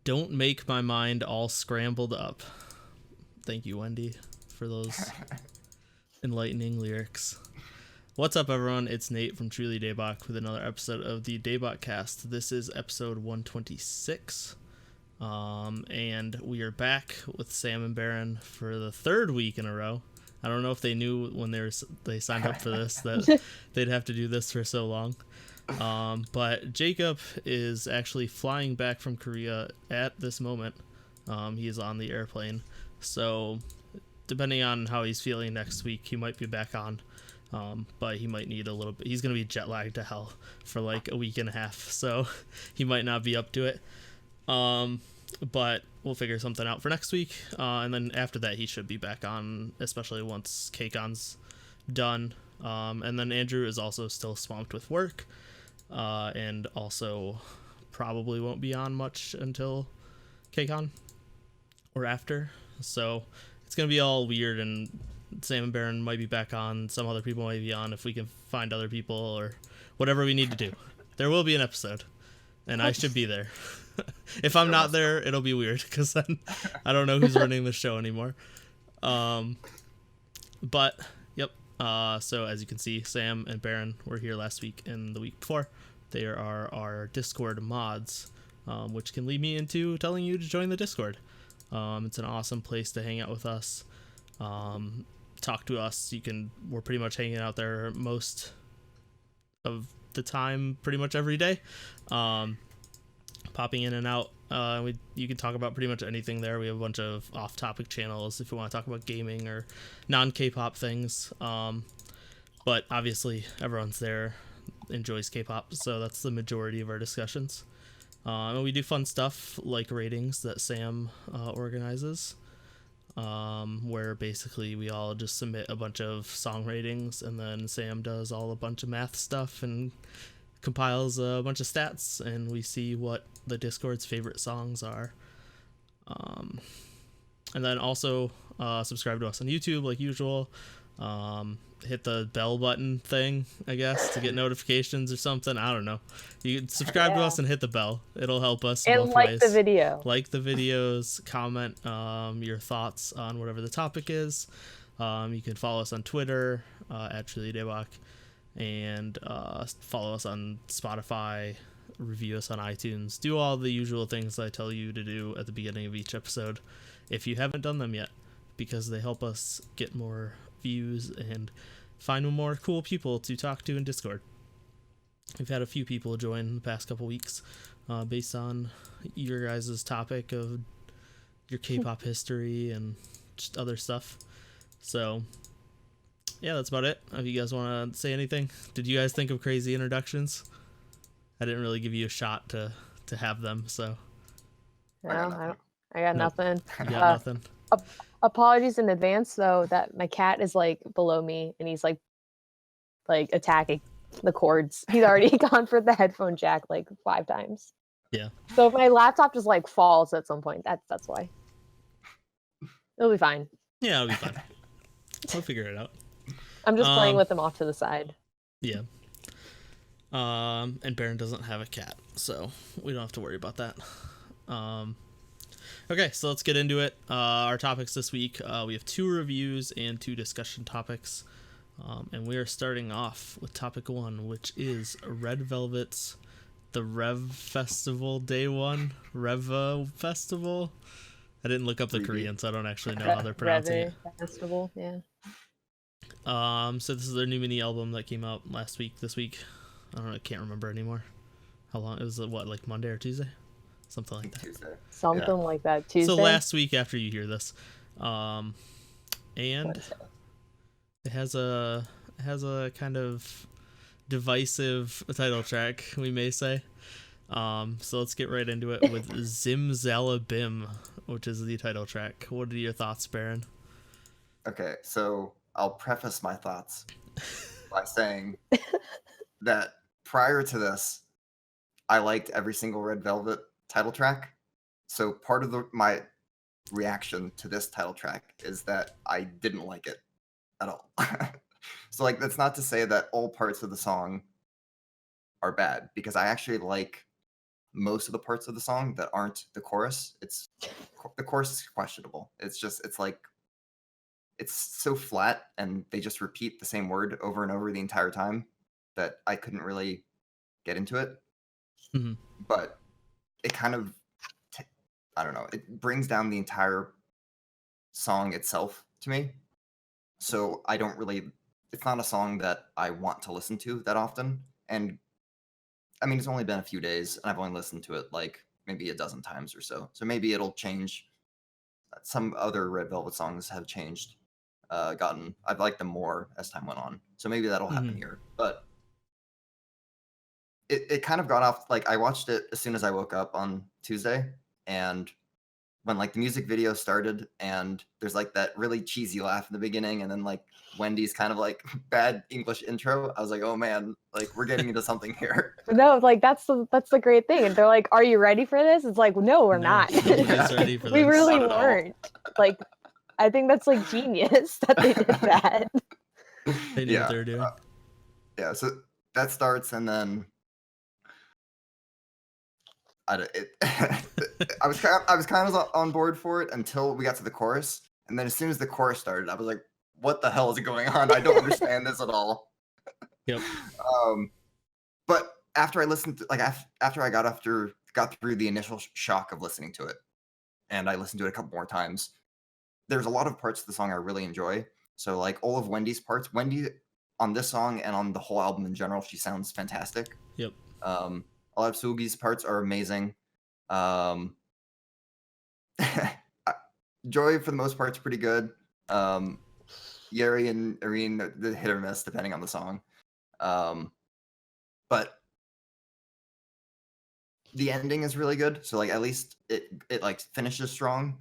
Don't make my mind all scrambled up. Thank you, Wendy, for those enlightening lyrics. What's up, everyone? It's Nate from Truly Daebak with another episode of the DaebakCast. This is episode 126. And we are back with Sam and Baron for the third week in a row. I don't know if they knew when they signed up for this that they'd have to do this for so long. But Jacob is actually flying back from Korea at this moment. He is on the airplane. So depending on how he's feeling next week, he might be back on. But he might need a little bit. He's going to be jet lagged to hell for like a week and a half. So he might not be up to it. But we'll figure something out for next week. And then after that, he should be back on, especially once KCON's done. And then Andrew is also still swamped with work. And also probably won't be on much until KCON or after. So it's going to be all weird, and Sam and Baron might be back on. Some other people might be on if we can find other people or whatever we need to do. There will be an episode, and I should be there. If I'm not there, it'll be weird because then I don't know who's running the show anymore. But yep. So as you can see, Sam and Baron were here last week and the week before. They are our Discord mods, which can lead me into telling you to join the Discord. It's an awesome place to hang out with us, talk to us. We're pretty much hanging out there most of the time, pretty much every day. Popping in and out. You can talk about pretty much anything there. We have a bunch of off-topic channels if you want to talk about gaming or non-K-pop things. But obviously, everyone's there enjoys K-pop, so that's the majority of our discussions. And we do fun stuff like ratings that Sam organizes, where basically we all just submit a bunch of song ratings, and then Sam does a bunch of math stuff and compiles a bunch of stats, and we see what the Discord's favorite songs are. And then also subscribe to us on YouTube like usual. Hit the bell button thing, I guess, to get notifications or something. I don't know. You can subscribe to us and hit the bell. It'll help us and both like ways. the video. Like the videos, comment your thoughts on whatever the topic is. You can follow us on Twitter at Truly Daebak, and follow us on Spotify, review us on iTunes. Do all the usual things I tell you to do at the beginning of each episode if you haven't done them yet, because they help us get more views and find more cool people to talk to in Discord. We've had a few people join the past couple weeks based on your guys' topic of your K-pop history and just other stuff. So yeah, that's about it. If you guys want to say anything, did you guys think of crazy introductions? I didn't really give you a shot to have them, so. No, I got nothing. You got nothing? Apologies in advance, though, that my cat is like below me and he's like attacking the cords. He's already gone for the headphone jack like 5 times. Yeah. So if my laptop just like falls at some point, that's why. It'll be fine. Yeah, it'll be fine. We'll figure it out. I'm just playing with him off to the side. Yeah. And Baron doesn't have a cat, so we don't have to worry about that. Okay, so let's get into it. Our topics this week, we have 2 reviews and 2 discussion topics. And we are starting off with topic 1, which is Red Velvet's the ReVe Festival Day 1. ReVe Festival? I didn't look up the Korean, so I don't actually know how they're pronouncing it. Festival, yeah. So this is their new mini album that came out this week. I don't know, I can't remember anymore. How long? It was, like Monday or Tuesday? Something like that. Tuesday. Something like that. Tuesday. So last week after you hear this. And it has a kind of divisive title track, we may say. So let's get right into it with Zimzalabim, which is the title track. What are your thoughts, Baron? Okay, so I'll preface my thoughts by saying that prior to this, I liked every single Red Velvet title track. So part of my reaction to this title track is that I didn't like it at all. So like, that's not to say that all parts of the song are bad, because I actually like most of the parts of the song that aren't the chorus. The chorus is questionable. It's like it's so flat, and they just repeat the same word over and over the entire time that I couldn't really get into it. Mm-hmm. But it kind of, I don't know, it brings down the entire song itself to me. So I don't really, it's not a song that I want to listen to that often. And I mean, it's only been a few days, and I've only listened to it like maybe a dozen times or so. So maybe it'll change. Some other Red Velvet songs have changed. I've liked them more as time went on. So maybe that'll happen here. But it kind of got off, like I watched it as soon as I woke up on Tuesday, and when like the music video started and there's like that really cheesy laugh in the beginning, and then like Wendy's kind of like bad English intro, I was like, oh man, like we're getting into something here. No, like that's the great thing. And they're like, "Are you ready for this?" It's like, no, we're not. Nobody's ready for We this. really Not at all. weren't. Like, I think that's like genius that they did that. They knew what they were doing. Yeah, so that starts, and then I was kind of on board for it until we got to the chorus, and then as soon as the chorus started, I was like, "What the hell is going on? I don't understand this at all." Yep. But after I listened to, like after I got through the initial shock of listening to it, and I listened to it a couple more times, there's a lot of parts of the song I really enjoy. So like all of Wendy's parts, Wendy on this song and on the whole album in general, she sounds fantastic. Yep. A lot of Sugi's parts are amazing. Joy, for the most part, is pretty good. Yeri and Irene, the hit or miss, depending on the song. But the ending is really good. So, like, at least it like finishes strong.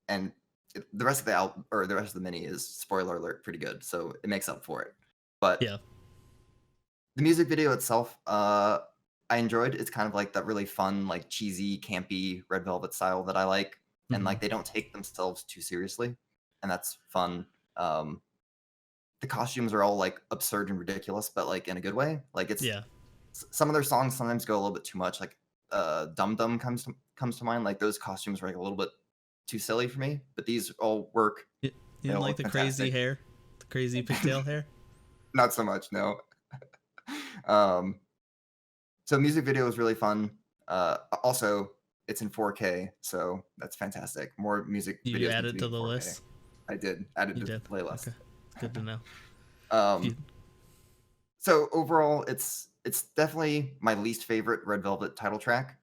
And the rest of the album, or the rest of the mini, is, spoiler alert, pretty good. So it makes up for it. But yeah, the music video itself, I enjoyed. It's kind of like that really fun, like cheesy, campy Red Velvet style that I like. And like they don't take themselves too seriously, and that's fun. The costumes are all like absurd and ridiculous, but like in a good way. Like it's some of their songs sometimes go a little bit too much. Like Dum Dum comes to mind. Like those costumes were like a little bit too silly for me, but these all work. You didn't like the crazy hair, the crazy pigtail hair? Not so much, no. So music video is really fun. Also, it's in 4K, so that's fantastic. More music videos. You added to the 4K list? I did. Added to the playlist. Okay. Good to know. So overall, it's definitely my least favorite Red Velvet title track.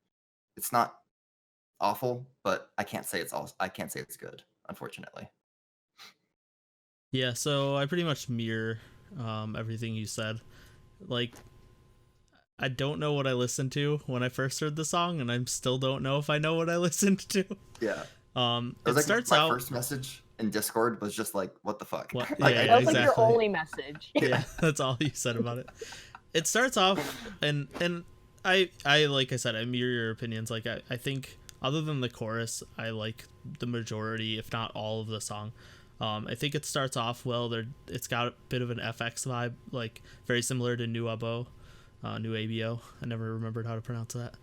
It's not awful, but I can't say it's good, unfortunately. Yeah, so I pretty much mirror everything you said. Like, I don't know what I listened to when I first heard the song, and I still don't know if I know what I listened to. Yeah. It like starts my out. First message in Discord was just like, "What the fuck?" What? Like, Yeah, That was exactly. like your only message. Yeah, that's all you said about it. It starts off, and I like I said, I mirror your opinions. Like I think other than the chorus, I like the majority, if not all, of the song. I think it starts off well. It's got a bit of an FX vibe, like very similar to New Abo. New ABO. I never remembered how to pronounce that.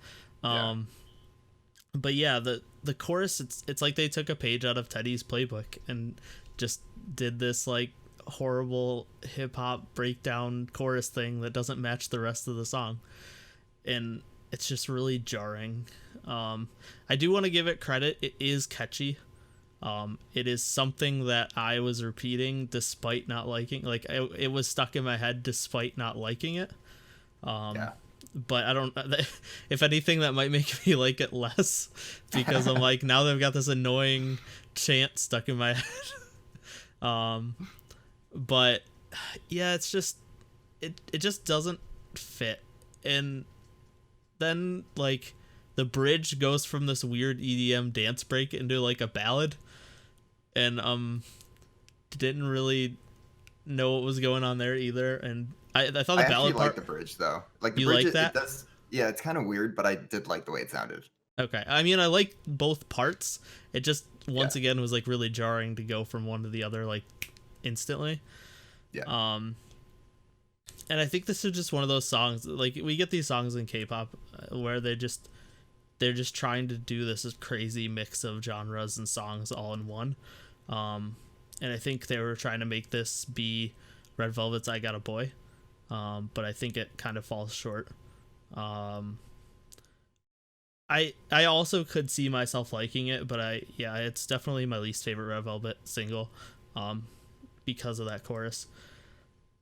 But yeah, the chorus, it's like they took a page out of Teddy's playbook and just did this like horrible hip hop breakdown chorus thing that doesn't match the rest of the song, and it's just really jarring. I do want to give it credit. It is catchy. It is something that I was repeating despite not liking. Like it was stuck in my head despite not liking it. But I don't, if anything, that might make me like it less, because I'm like, now they've got this annoying chant stuck in my head. But yeah, it's just, it just doesn't fit. And then like the bridge goes from this weird EDM dance break into like a ballad, and didn't really know what was going on there either. And I thought the ballad part, like the bridge though. Like the you bridge, like that? it does, yeah, it's kind of weird, but I did like the way it sounded. Okay, I mean, I like both parts. It just once again was like really jarring to go from one to the other like instantly. Yeah. And I think this is just one of those songs, like we get these songs in K-pop where they're just trying to do this crazy mix of genres and songs all in one. And I think they were trying to make this be Red Velvet's I Got a Boy. But I think it kind of falls short. I also could see myself liking it, but it's definitely my least favorite Red Velvet single, because of that chorus.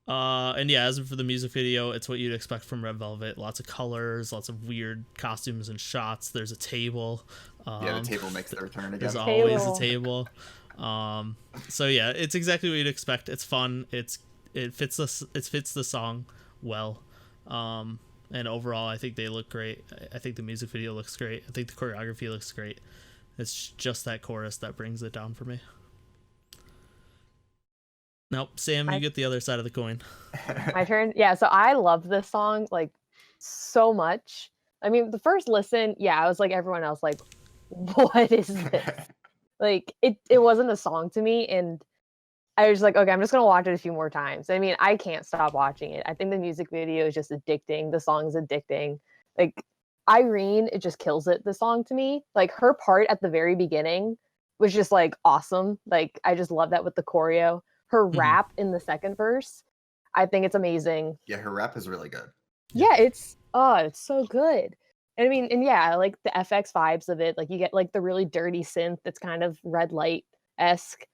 And yeah, as for the music video, it's what you'd expect from Red Velvet. Lots of colors, lots of weird costumes and shots. There's a table. The table makes the return again. There's always a table. So yeah, it's exactly what you'd expect. It's fun. It fits the song well. And overall, I think they look great. I think the music video looks great. I think the choreography looks great. It's just that chorus that brings it down for me. Nope, Sam, you get the other side of the coin. My turn. Yeah, so I love this song like so much. I mean, the first listen, yeah, I was like everyone else, like, what is this? Like, it wasn't a song to me, and I was like, okay, I'm just gonna watch it a few more times. I mean, I can't stop watching it. I think the music video is just addicting. The song is addicting. Like, Irene, it just kills it, the song to me. Like, her part at the very beginning was just like awesome. Like, I just love that with the choreo. Her rap in the second verse, I think it's amazing. Yeah, her rap is really good. Yeah, it's so good. And I mean, and yeah, like the FX vibes of it. Like you get like the really dirty synth that's kind of red light-esque.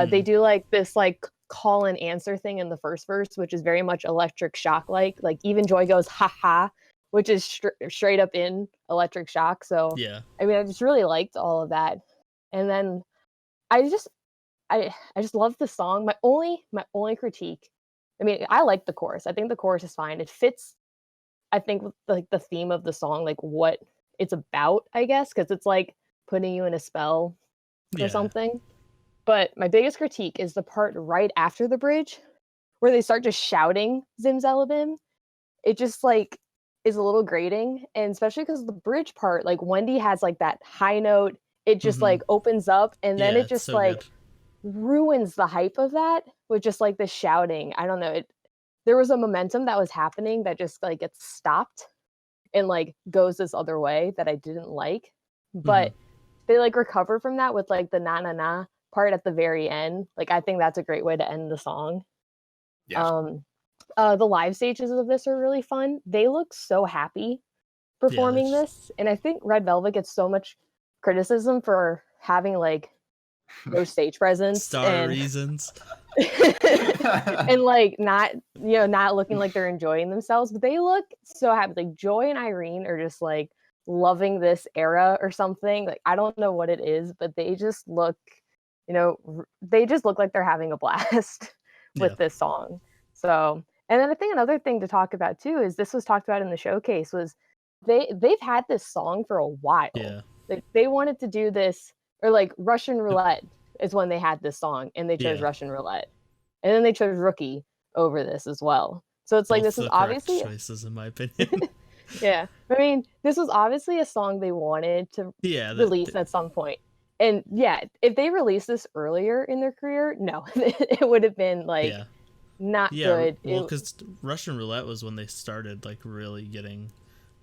They do like this like call and answer thing in the first verse, which is very much Electric Shock like. Like even Joy goes ha ha, which is straight up in Electric Shock. So yeah, I mean, I just really liked all of that. And then I just love the song. My only critique, I mean, I like the chorus. I think the chorus is fine. It fits, I think, with like the theme of the song, like what it's about, I guess, because it's like putting you in a spell or something. But my biggest critique is the part right after the bridge where they start just shouting Zimzalabim. It just like is a little grating, and especially because the bridge part, like Wendy has like that high note. It just like opens up, and then it just so like good. Ruins the hype of that with just like the shouting. I don't know. There was a momentum that was happening that just like gets stopped and like goes this other way that I didn't like. But they like recover from that with like the na na na part at the very end. Like I think that's a great way to end the song. Yeah. The live stages of this are really fun. They look so happy performing this, and I think Red Velvet gets so much criticism for having like no stage presence reasons and like not looking like they're enjoying themselves, but they look so happy. Like Joy and Irene are just like loving this era or something. Like I don't know what it is, but they just look like they're having a blast with this song. So, and then I think another thing to talk about too is this was talked about in the showcase was they've had this song for a while. Like they wanted to do this, or like Russian Roulette is when they had this song, and they chose Russian Roulette, and then they chose Rookie over this as well. So it's like, this is obviously choices in my opinion. Yeah, I mean, this was obviously a song they wanted to release at some point. And yeah, if they released this earlier in their career, no, it would have been like not good. Well, because Russian Roulette was when they started like really getting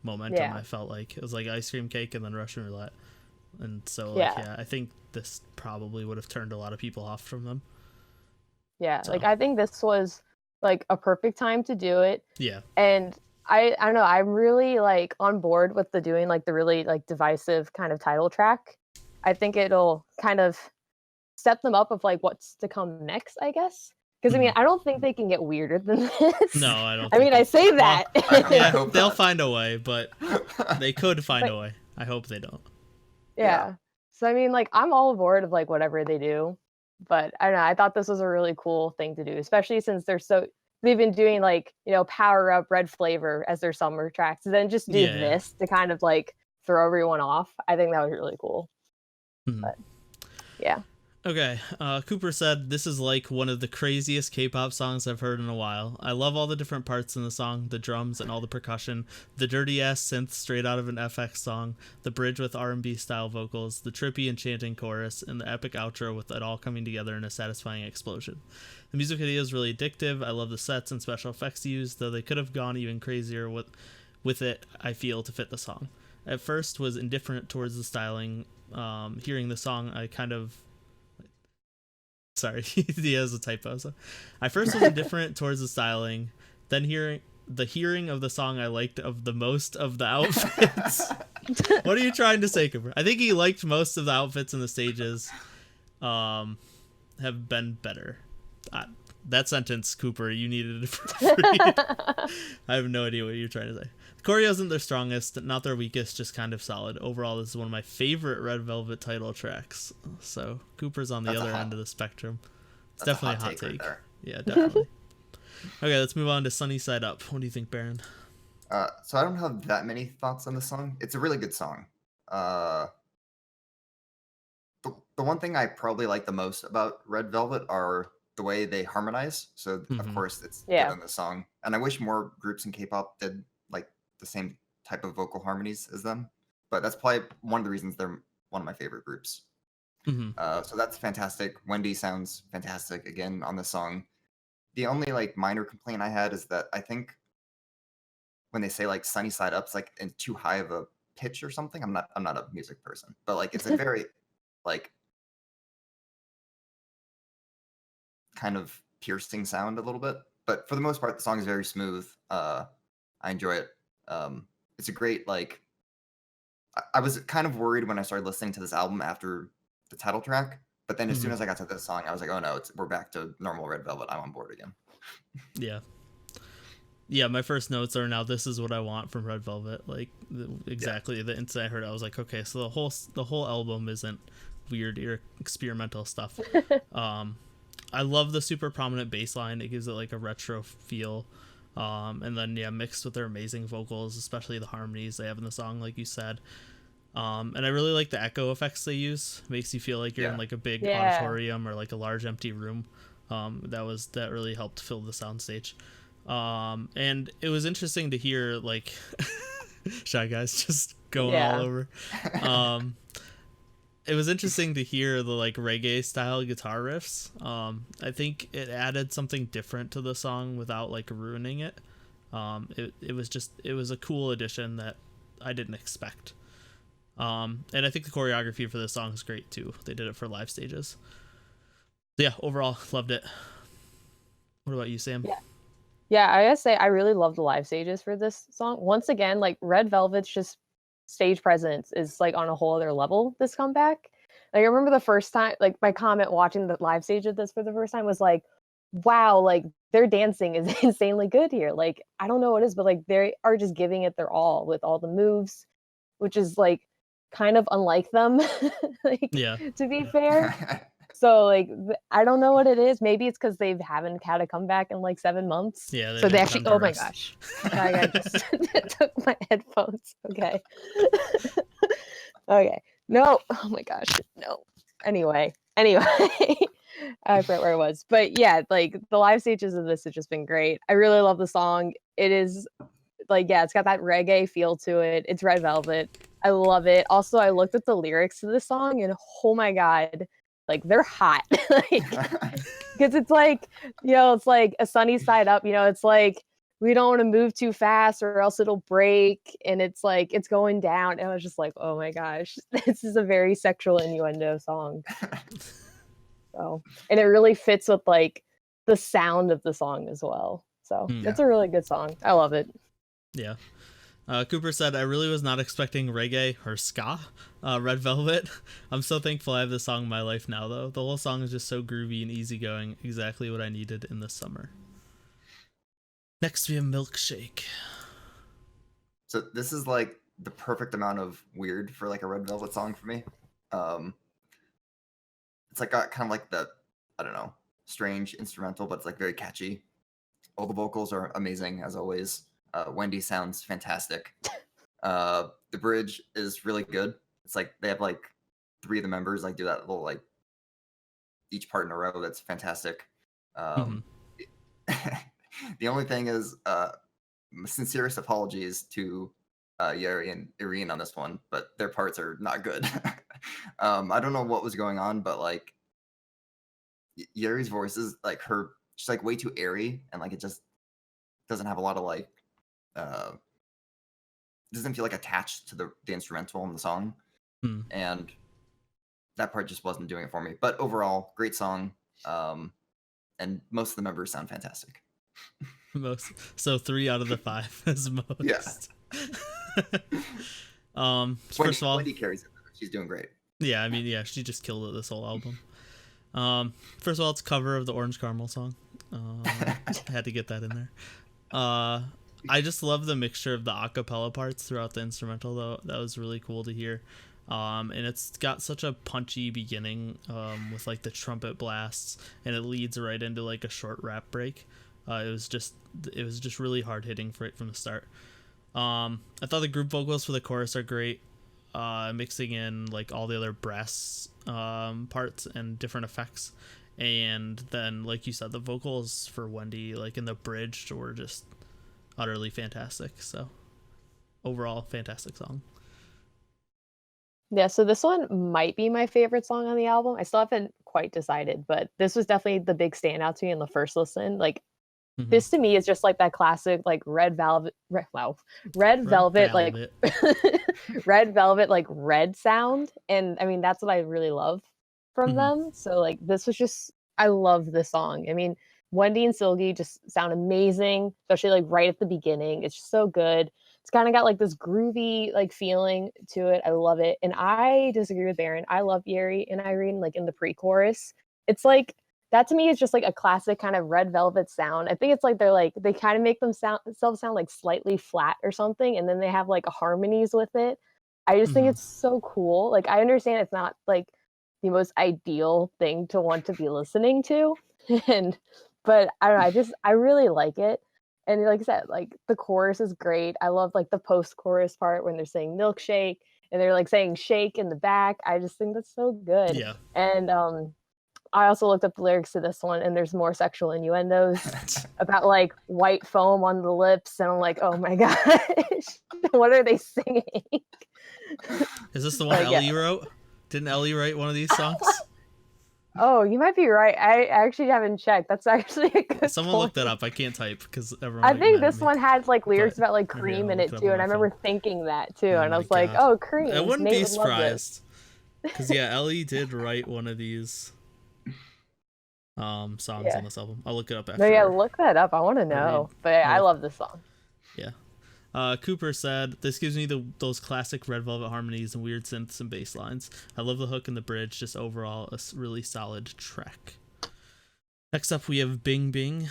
momentum. I felt like it was like Ice Cream Cake and then Russian Roulette, and so like, I think this probably would have turned a lot of people off from them. Like I think this was like a perfect time to do it. And I don't know, I'm really like on board with the doing like the really like divisive kind of title track. I think it'll kind of set them up of like what's to come next, I guess. Because I mean, I don't think they can get weirder than this. No, I don't. I mean, I say that. Well, they'll find a way, but they could find a way. I hope they don't. Yeah. So I mean, like, I'm all aboard of like whatever they do, but I don't know. I thought this was a really cool thing to do, especially since they've been doing like Power Up, Red Flavor as their summer tracks, and then just do this to kind of like throw everyone off. I think that was really cool. But yeah. Okay, Cooper said, this is like one of the craziest K-pop songs I've heard in a while. I love all the different parts in the song, the drums and all the percussion, the dirty-ass synth straight out of an FX song, the bridge with R&B style vocals, the trippy enchanting chorus, and the epic outro with it all coming together in a satisfying explosion. The music video is really addictive. I love the sets and special effects used, though they could have gone even crazier with it, I feel, to fit the song. At first was indifferent towards the styling. Hearing the song, I kind of... Sorry, he has a typo. So I first was indifferent towards the styling, then hearing of the song I liked of the most of the outfits. What are you trying to say, Cooper? I think he liked most of the outfits and the stages have been better. That sentence, Cooper, you needed to read. I have no idea what you're trying to say. The choreo isn't their strongest, not their weakest, just kind of solid. Overall, this is one of my favorite Red Velvet title tracks. So Cooper's on the other end of the spectrum. It's definitely a hot take. Right, yeah, definitely. Okay, let's move on to Sunny Side Up. What do you think, Baron? So I don't have that many thoughts on this song. It's a really good song. The one thing I probably like the most about Red Velvet are the way they harmonize. So of course it's good in the song, and I wish more groups in K-pop did like the same type of vocal harmonies as them. But that's probably one of the reasons they're one of my favorite groups. So that's fantastic. Wendy sounds fantastic again on this song. The only like minor complaint I had is that I think when they say like Sunny Side Up, it's like in too high of a pitch or something. I'm not a music person, but like it's a very like kind of piercing sound a little bit. But for the most part, the song is very smooth. I enjoy it. It's a great like. I was kind of worried when I started listening to this album after the title track, but then as soon as I got to this song, I was like, oh no, we're back to normal Red Velvet. I'm on board again. Yeah, my first notes are now this is what I want from Red Velvet. Like exactly the instant I heard it, I was like, okay, so the whole album isn't weird or experimental stuff. I love the super prominent bass line. It gives it like a retro feel. And then mixed with their amazing vocals, especially the harmonies they have in the song, like you said. And I really like the echo effects they use. It makes you feel like you're in like a big auditorium or like a large empty room. That really helped fill the soundstage. And it was interesting to hear like Shy Guys just going all over. It was interesting to hear the like reggae style guitar riffs. I think it added something different to the song without like ruining it. It was a cool addition that I didn't expect. And I think the choreography for this song is great too. They did it for live stages. Yeah, overall loved it. What about you, Sam? Yeah, I gotta say I really love the live stages for this song. Once again, like Red Velvet's just stage presence is like on a whole other level this comeback. Like I remember the first time, like my comment watching the live stage of this for the first time was like, wow, like their dancing is insanely good here. Like I don't know what it is, but like they are just giving it their all with all the moves, which is like kind of unlike them. Like to be fair. So like I don't know what it is. Maybe it's because they haven't had a comeback in like 7 months. Yeah. So they actually. Oh my gosh! I just took my headphones. Okay. Okay. No. Oh my gosh. No. Anyway. I forgot where I was. But yeah, like the live stages of this have just been great. I really love the song. It is like it's got that reggae feel to it. It's Red Velvet. I love it. Also, I looked at the lyrics to this song and oh my god. Like they're hot, like because it's like it's like a sunny side up. It's like we don't want to move too fast or else it'll break, and it's like it's going down. And I was just like, oh my gosh, this is a very sexual innuendo song. So, and it really fits with like the sound of the song as well. So it's a really good song. I love it. Yeah. Cooper said, I really was not expecting reggae or ska, Red Velvet. I'm so thankful I have this song in my life now, though. The whole song is just so groovy and easygoing, exactly what I needed in the summer. Next, we have Milkshake. So this is like the perfect amount of weird for like a Red Velvet song for me. It's like got kind of like the, I don't know, strange instrumental, but it's like very catchy. All the vocals are amazing, as always. Wendy sounds fantastic. The bridge is really good. It's like they have like 3 of the members like do that little like each part in a row. That's fantastic. Mhm. The only thing is, sincerest apologies to Yeri and Irene on this one, but their parts are not good. I don't know what was going on, but like Yeri's voice is like she's like way too airy, and like it just doesn't have a lot of like doesn't feel like attached to the instrumental in the song, Hmm. and that part just wasn't doing it for me. But overall, great song, and most of the members sound fantastic. So 3 out of the 5 is most. Yeah. First of all, Wendy carries it. She's doing great. yeah, I mean, yeah, she just killed it this whole album. First of all, it's a cover of the Orange Caramel song. I had to get that in there. I just love the mixture of the acapella parts throughout the instrumental, though. That was really cool to hear. And it's got such a punchy beginning with like the trumpet blasts, and it leads right into like a short rap break. It was just really hard hitting for it from the start. I thought the group vocals for the chorus are great, mixing in like all the other brass parts and different effects. And then, like you said, the vocals for Wendy, like in the bridge, were just utterly fantastic. So overall, fantastic song. Yeah, so this one might be my favorite song on the album. I still haven't quite decided, but this was definitely the big standout to me in the first listen. Like, this to me is just like that classic, like red velvet, like red velvet, like red sound. And I mean, that's what I really love from them. So like, this was just, I love this song. I mean, Wendy and Silgi just sound amazing, especially like right at the beginning. It's just so good. It's kind of got like this groovy like feeling to it. I love it. And I disagree with Baron. I love Yeri and Irene like in the pre-chorus. It's like, that to me is just like a classic kind of Red Velvet sound. I think it's like they kind of make themselves sound like slightly flat or something, and then they have like harmonies with it. I just think it's so cool. Like, I understand it's not like the most ideal thing to want to be listening to, but I don't know, I really like it. And like I said, like the chorus is great. I love like the post-chorus part when they're saying milkshake and they're like saying shake in the back. I just think that's so good. Yeah. And I also looked up the lyrics to this one, and there's more sexual innuendos about like white foam on the lips, and I'm like, oh my gosh, what are they singing? Is this the one Ellie wrote? Didn't Ellie write one of these songs? Oh, you might be right. I actually haven't checked. That's actually a good Someone point. look that up. I can't type because everyone. I think this one had like lyrics about like cream in it too, and I remember thinking that too, and I was like, oh, cream. I wouldn't be surprised. Because yeah, Ellie did write one of these songs on this album. I'll look it up after. No, yeah, look that up. I want to know. But I love this song. Yeah. Cooper said, this gives me those classic Red Velvet harmonies and weird synths and bass lines. I love the hook and the bridge. Just overall, a really solid track. Next up, we have Bing Bing.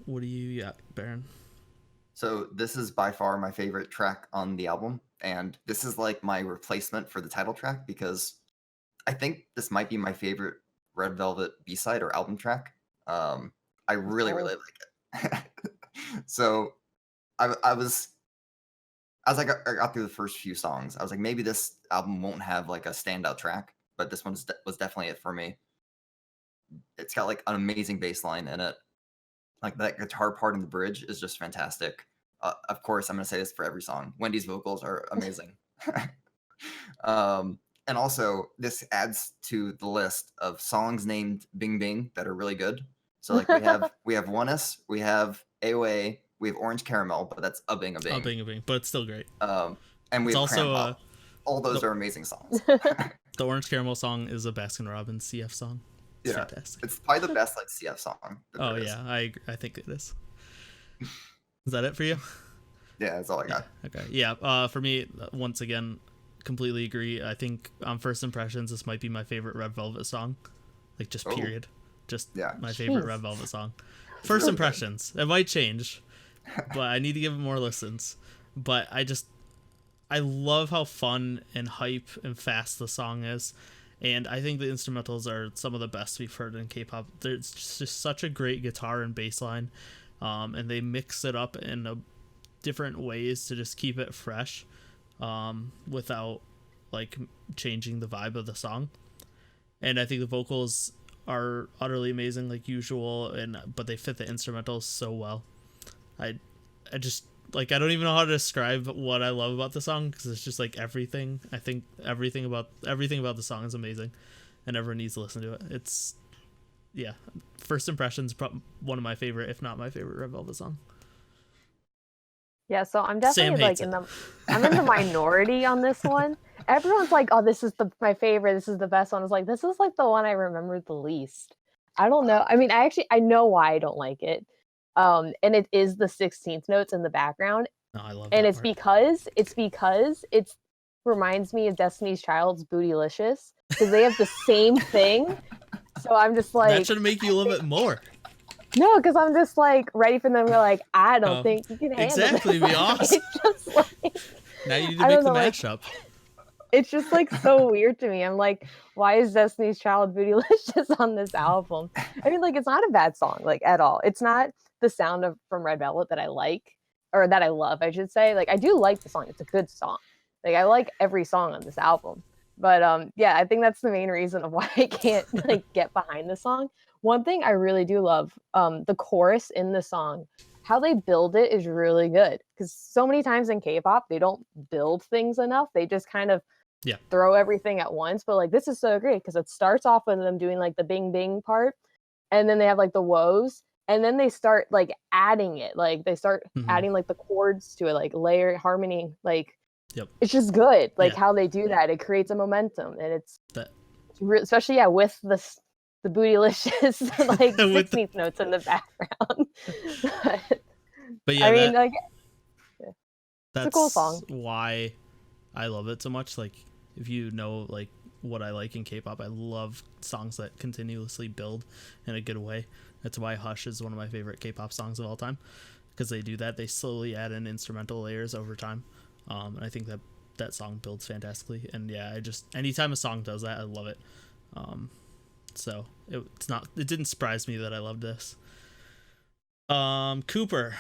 What do you got, Baron? So this is by far my favorite track on the album. And this is like my replacement for the title track because I think this might be my favorite Red Velvet B-side or album track. I really like it. So I was, as I got through the first few songs, I was like, maybe this album won't have like a standout track, but this one was definitely it for me. It's got like an amazing bass line in it. Like that guitar part in the bridge is just fantastic. Of course, I'm going to say this for every song. Wendy's vocals are amazing. And also, this adds to the list of songs named Bing Bing that are really good. So like we have Oneness, we have AOA, we have Orange Caramel, but that's a Bing a Bing. A Bing a Bing, but it's still great. And we have also all those are amazing songs. The Orange Caramel song is a Baskin Robbins CF song. It's fantastic. It's probably the best like CF song. Oh yeah, I think it is. Is that it for you? Yeah, that's all I got. Okay. Yeah. For me, once again, completely agree. I think on first impressions, this might be my favorite Red Velvet song. Like just period. Just my favorite Red Velvet song. First impressions. It might change, but I need to give it more listens. But I love how fun and hype and fast the song is. And I think the instrumentals are some of the best we've heard in K-pop. There's just such a great guitar and bass line. And they mix it up in different ways to just keep it fresh without like changing the vibe of the song. And I think the vocals are utterly amazing like usual, but they fit the instrumentals so well. I just like, I don't even know how to describe what I love about the song, because it's just like everything. I think everything about the song is amazing, and everyone needs to listen to it. It's, yeah, first impressions, one of my favorite, if not my favorite, Red Velvet song. Yeah, so I'm definitely like I'm in the minority on this one. Everyone's like, "Oh, this is my favorite. This is the best one." I was like, "This is like the one I remember the least." I don't know. I mean, I know why I don't like it. And it is the 16th notes in the background. No, I love and that it's part. because it reminds me of Destiny's Child's Bootylicious, because they have the same thing. So I'm just like, that should make you love it more. No, because I'm just like ready for them to be like, I don't think you can handle exactly, this. Be awesome. It's just like, now you need to make the mashup. It's just like so weird to me. I'm like, why is Destiny's Child Bootylicious on this album? I mean, like, it's not a bad song, like, at all. It's not the sound from Red Velvet that I like, or that I love, I should say. Like, I do like the song. It's a good song. Like, I like every song on this album. But yeah, I think that's the main reason of why I can't like get behind the song. One thing I really do love, the chorus in the song, how they build it is really good. Because so many times in K-pop, they don't build things enough. They just kind of throw everything at once. But like, this is so great because it starts off with them doing like the bing bing part, and then they have like the woes, and then they start like adding it. Like they start adding like the chords to it, like layer harmony, like. It's just good, like how they do that. It creates a momentum, and it's especially with the Bootylicious like 16th notes in the background. but yeah, I mean, like, that's a cool song. Why I love it so much. Like, if you know like what I like in K-pop, I love songs that continuously build in a good way. That's why Hush is one of my favorite K-pop songs of all time, because they do that. They slowly add in instrumental layers over time. And I think that song builds fantastically, and yeah, anytime a song does that, I love it. So it didn't surprise me that I loved this. Cooper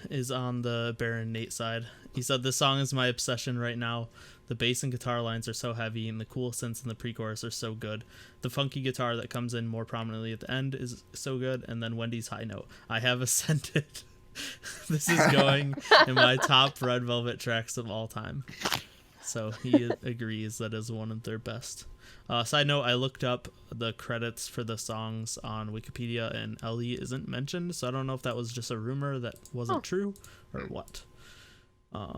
is on the Baron Nate side. He said, "This song is my obsession right now. The bass and guitar lines are so heavy, and the cool synths in the pre-chorus are so good. The funky guitar that comes in more prominently at the end is so good, and then Wendy's high note. I have ascended." This is going in my top Red Velvet tracks of all time. So he agrees that is one of their best. Side note, I looked up the credits for the songs on Wikipedia, and Ellie isn't mentioned, so I don't know if that was just a rumor that wasn't true or what.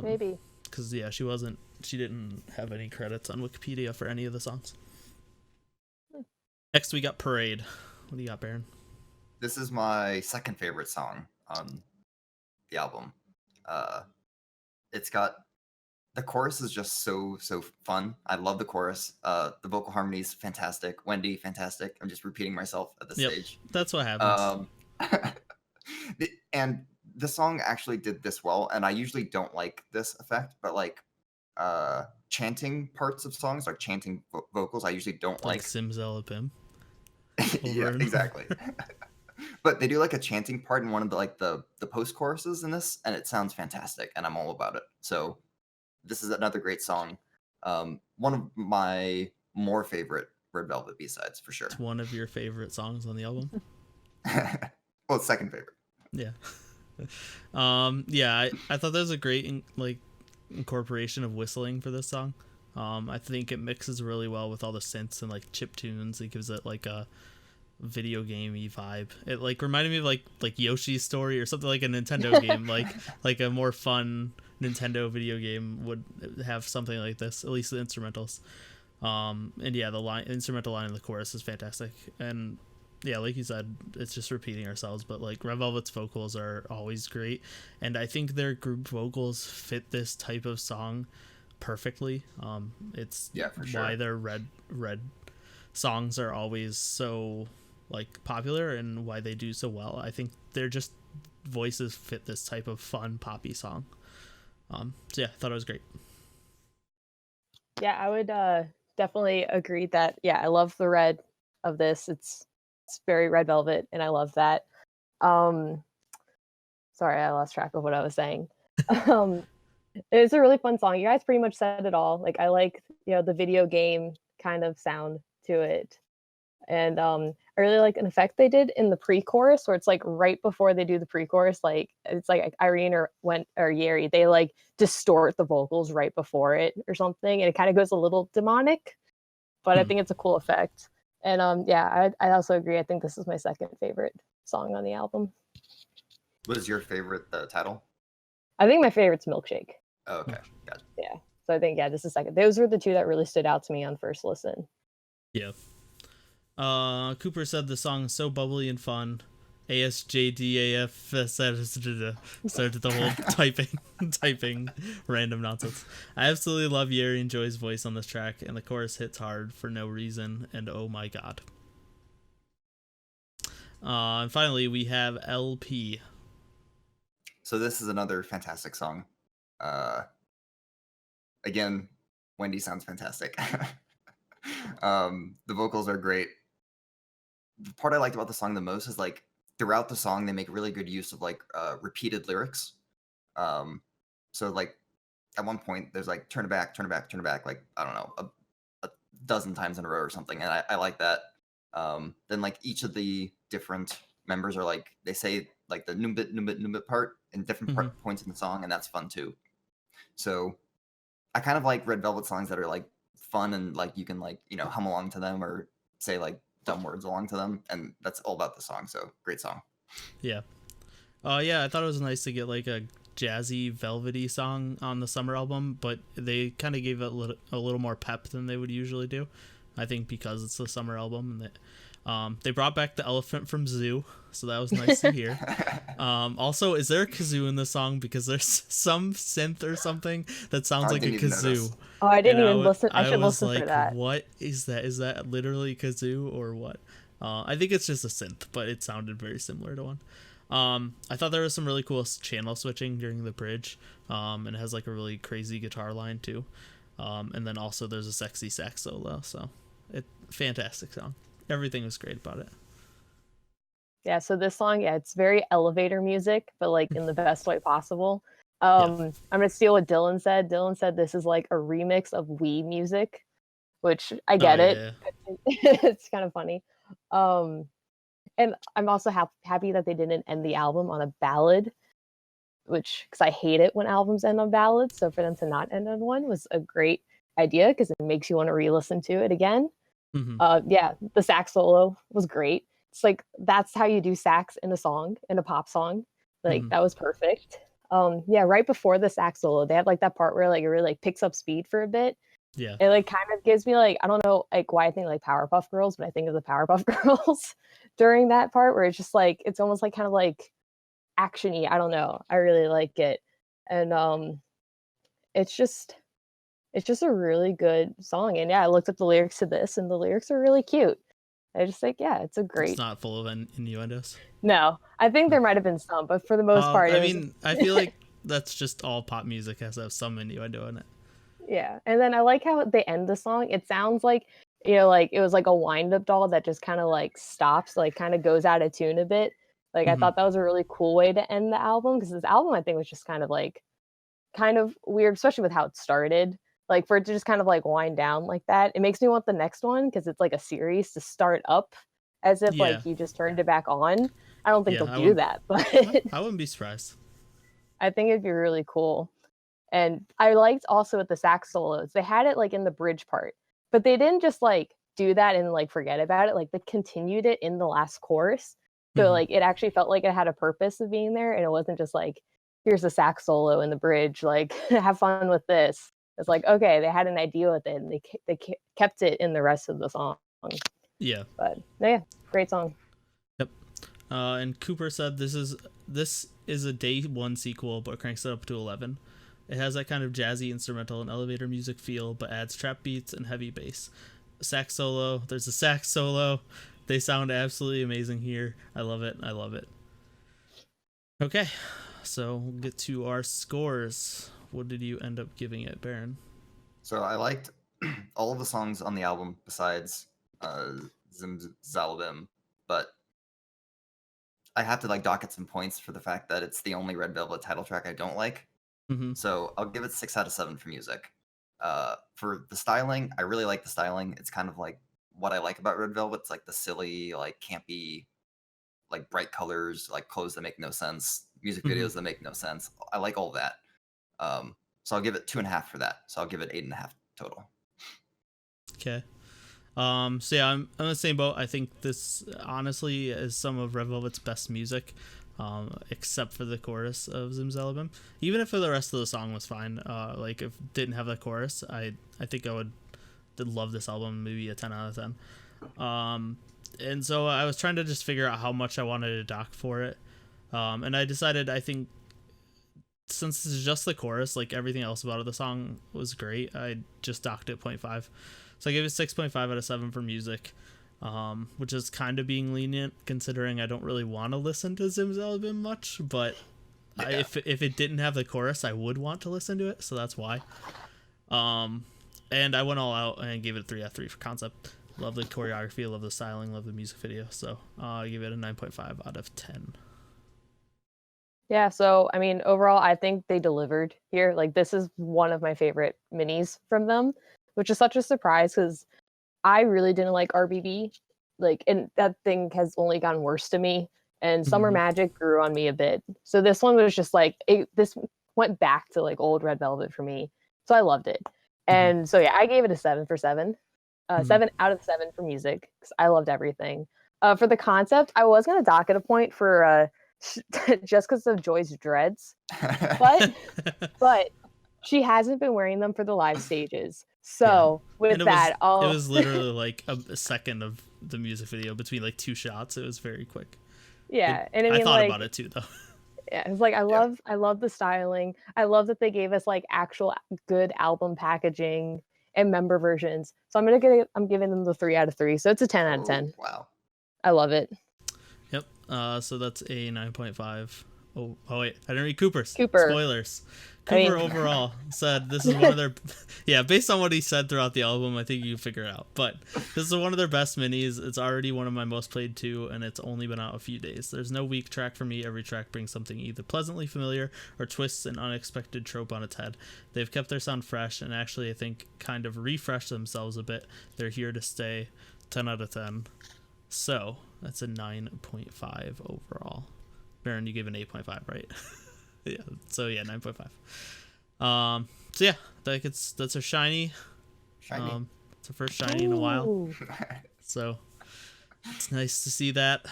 Maybe. Because yeah, she didn't have any credits on Wikipedia for any of the songs. Next we got Parade. What do you got, Baron? This is my second favorite song on the album. It's got, the chorus is just so fun. I love the chorus. The vocal harmony is fantastic. Wendy, fantastic. I'm just repeating myself at this stage. That's what happens. And the song actually did this well, and I usually don't like this effect, but like chanting parts of songs, like chanting vocals, I usually don't like. Zimzalabim. Yeah, exactly. But they do like a chanting part in one of the post choruses in this, and it sounds fantastic, and I'm all about it. So this is another great song. One of my more favorite Red Velvet B-sides for sure. It's one of your favorite songs on the album. Well, it's second favorite. Yeah. Yeah, I thought that was a great incorporation of whistling for this song. I think it mixes really well with all the synths and like chip tunes. It gives it like a video gamey vibe. It like reminded me of like Yoshi's Story or something, like a Nintendo game, like a more fun Nintendo video game would have something like this, at least the instrumentals. And yeah, the instrumental line in the chorus is fantastic. And yeah, like you said, it's just repeating ourselves, but like Red Velvet's vocals are always great, and I think their group vocals fit this type of song perfectly. It's for sure why their red songs are always so like popular and why they do so well. I think they're just voices fit this type of fun poppy song. So yeah, I thought it was great. Yeah, I would definitely agree that I love the red of this. It's very Red Velvet, and I love that. Sorry, I lost track of what I was saying. It's a really fun song. You guys pretty much said it all. Like, I like the video game kind of sound to it. And I really like an effect they did in the pre-chorus where it's like right before they do the pre-chorus, like it's like Irene or Yeri, they like distort the vocals right before it or something, and it kind of goes a little demonic, but I think it's a cool effect. And yeah, I also agree. I think this is my second favorite song on the album. What is your favorite title? I think my favorite's Milkshake. Oh, okay, gotcha. Yeah. So I think, yeah, this is second. Those were the two that really stood out to me on first listen. Yeah. Cooper said the song is so bubbly and fun. ASJDAF started the whole typing random nonsense. I absolutely love Yeri and Joy's voice on this track, and the chorus hits hard for no reason, and oh my god. And finally, we have LP. So this is another fantastic song. Again, Wendy sounds fantastic. The vocals are great. The part I liked about the song the most is like throughout the song they make really good use of like repeated lyrics. So like at one point there's like turn it back, like I don't know, a dozen times in a row or something, and I like that. Then like each of the different members are like they say like the numbit part in different points in the song, and that's fun too. So I kind of like Red Velvet songs that are like fun and like you can like, you know, hum along to them or say like dumb words along to them, and that's all about the song. So great song. Yeah. Yeah, I thought it was nice to get like a jazzy, velvety song on the summer album, but they kind of gave it a little more pep than they would usually do. I think because it's the summer album, and they brought back the elephant from Zoo, so that was nice to hear. Also, is there a kazoo in the song? Because there's some synth or something that sounds like a kazoo. Oh, I didn't even listen. I should listen like, for that. What is that? Is that literally kazoo or what? I think it's just a synth, but it sounded very similar to one. I thought there was some really cool channel switching during the bridge, and it has like a really crazy guitar line too. And then also there's a sexy sax solo, so fantastic song. Everything was great about it. Yeah, so this song, yeah, it's very elevator music, but like in the best way possible. I'm gonna steal what Dylan said. Dylan said this is like a remix of Wii music, which I get it. Yeah. It's kind of funny. And I'm also happy that they didn't end the album on a ballad, which, because I hate it when albums end on ballads. So for them to not end on one was a great idea because it makes you want to re-listen to it again. Yeah, the sax solo was great. It's like that's how you do sax in a song, in a pop song. Like that was perfect. Yeah, right before the sax solo, they have like that part where like it really like picks up speed for a bit. Yeah, it like kind of gives me like I don't know like why I think like Powerpuff Girls, but I think of the Powerpuff Girls during that part where it's just like it's almost like kind of like action-y. I don't know. I really like it, and it's just a really good song. And yeah, I looked up the lyrics to this, and the lyrics are really cute. I just think, yeah, it's a great. It's not full of innuendos. No, I think there might have been some, but for the most part, I mean, I feel like that's just all pop music has to have some innuendo in it. Yeah, and then I like how they end the song. It sounds like like it was like a wind-up doll that just kind of like stops, like kind of goes out of tune a bit. Like I thought that was a really cool way to end the album because this album I think was just kind of weird, especially with how it started. Like for it to just kind of like wind down like that, it makes me want the next one because it's like a series to start up as if like you just turned it back on. I don't think they'll do that, but I wouldn't be surprised. I think it'd be really cool. And I liked also with the sax solos, they had it like in the bridge part, but they didn't just like do that and like forget about it. Like they continued it in the last chorus. So like it actually felt like it had a purpose of being there, and it wasn't just like here's a sax solo in the bridge, like have fun with this. It's like, okay, they had an idea with it, and they kept it in the rest of the song. Yeah. But yeah, great song. Yep. And Cooper said this is a day one sequel, but cranks it up to 11. It has that kind of jazzy instrumental and elevator music feel, but adds trap beats and heavy bass. Sax solo. There's a sax solo. They sound absolutely amazing here. I love it. Okay, so we'll get to our scores. What did you end up giving it, Baron? So I liked all of the songs on the album besides Zimzalabim, but I have to like dock it some points for the fact that it's the only Red Velvet title track I don't like. So I'll give it 6 out of 7 for music. For the styling, I really like the styling. It's kind of like what I like about Red Velvet. It's like the silly, like campy, like bright colors, like clothes that make no sense, music videos that make no sense. I like all that. So I'll give it 2.5 for that. So I'll give it 8.5 total. Okay. So yeah, I'm in the same boat. I think this honestly is some of Red Velvet's best music, except for the chorus of Zimzalabim. Even if the rest of the song was fine, like if it didn't have the chorus, I think I would love this album, maybe a 10 out of 10. And so I was trying to just figure out how much I wanted to dock for it. And I decided, I think since it's just the chorus, like everything else about the song was great, I just docked it 0.5. So I gave it 6.5 out of 7 for music, which is kind of being lenient considering I don't really want to listen to Zimzalabim much, but if it didn't have the chorus, I would want to listen to it, so that's why. And I went all out and gave it a 3 out of 3 for concept. Love the choreography, love the styling, love the music video, so I give it a 9.5 out of 10. Yeah, so I mean, overall, I think they delivered here. Like, this is one of my favorite minis from them, which is such a surprise because I really didn't like RBB. Like, and that thing has only gotten worse to me. And Summer Magic grew on me a bit. So this one was just like, this went back to like old Red Velvet for me. So I loved it. And so yeah, I gave it a 7 for 7. 7 out of 7 for music because I loved everything. For the concept, I was gonna dock it a point for just because of Joy's dreads, but she hasn't been wearing them for the live stages. So with that, it was literally like a second of the music video between like 2 shots. It was very quick. Yeah, and I mean, thought like, about it too, though. Yeah, it's like I love the styling. I love that they gave us like actual good album packaging and member versions. So I'm giving them the 3 out of 3. So it's a 10 out of 10. Wow. I love it. Yep. So that's a 9.5. Oh wait, I didn't read Cooper's. Cooper. Spoilers. Cooper overall said this is one of their based on what he said throughout the album, I think you can figure it out. But this is one of their best minis. It's already one of my most played too, and it's only been out a few days. There's no weak track for me. Every track brings something either pleasantly familiar or twists an unexpected trope on its head. They've kept their sound fresh and actually I think kind of refreshed themselves a bit. They're here to stay. 10 out of 10. So that's a 9.5 overall. Baron, you gave an 8.5, right? Yeah, so yeah, 9.5. So yeah, that's a shiny. It's our first shiny in a while. So it's nice to see that,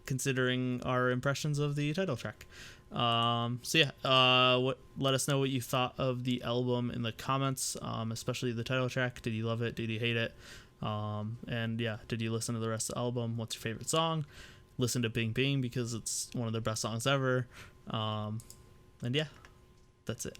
considering our impressions of the title track. So yeah, let us know what you thought of the album in the comments, especially the title track. Did you love it? Did you hate it? And yeah, did you listen to the rest of the album? What's your favorite song? Listen to Bing Bing because it's one of their best songs ever. And yeah, that's it.